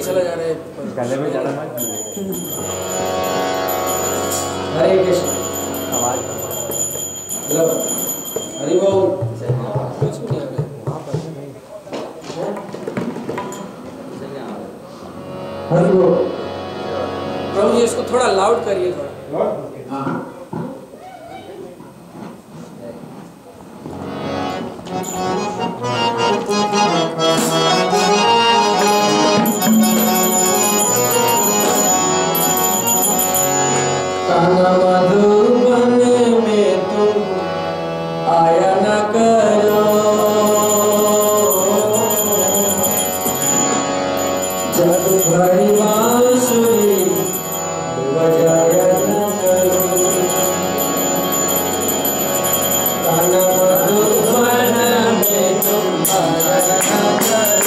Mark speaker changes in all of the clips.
Speaker 1: चला जा रहा है
Speaker 2: गले में ज़्यादा मत
Speaker 1: हरे कृष्ण
Speaker 2: आवाज़
Speaker 1: हेलो हरि बोल कुछ नहीं आ रहा
Speaker 2: वहाँ पर नहीं
Speaker 1: हरि बोल प्रभु जी इसको थोड़ा लाउड करिए थोड़ा हाँ कान्हा मधुबन में तुम आया न करो जग भरी बांसुरी बजाया न करो कान्हा मधुबन में तुम आया न करो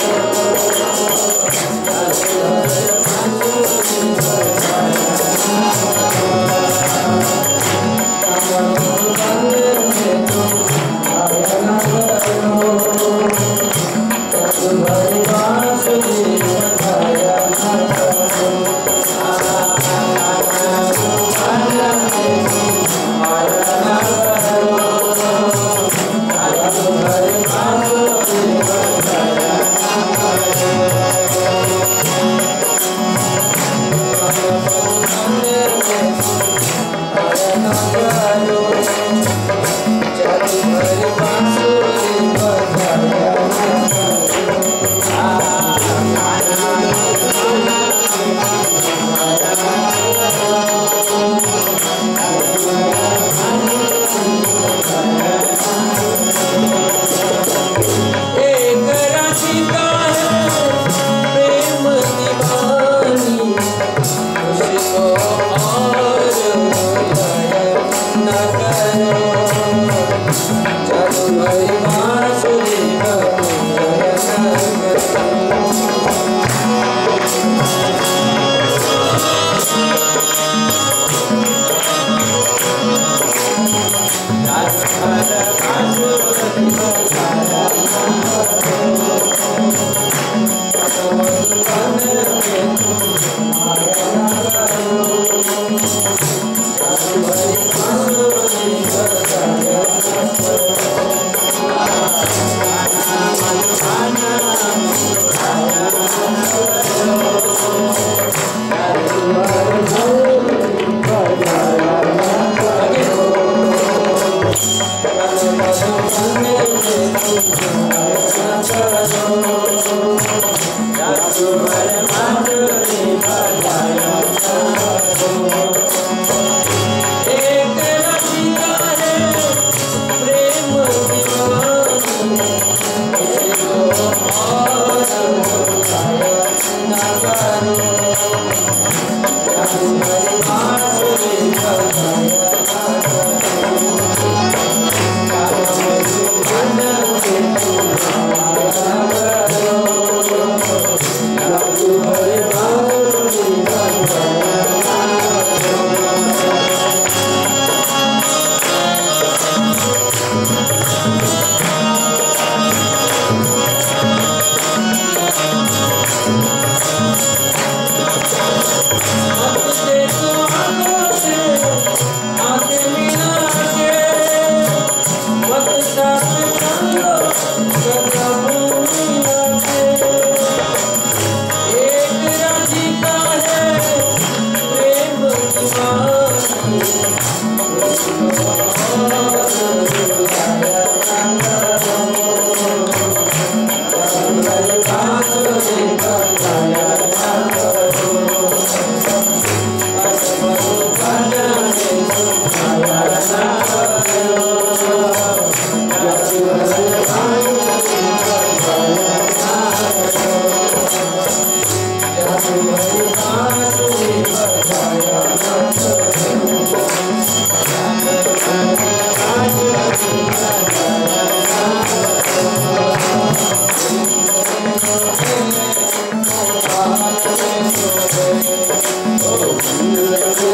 Speaker 1: Oh,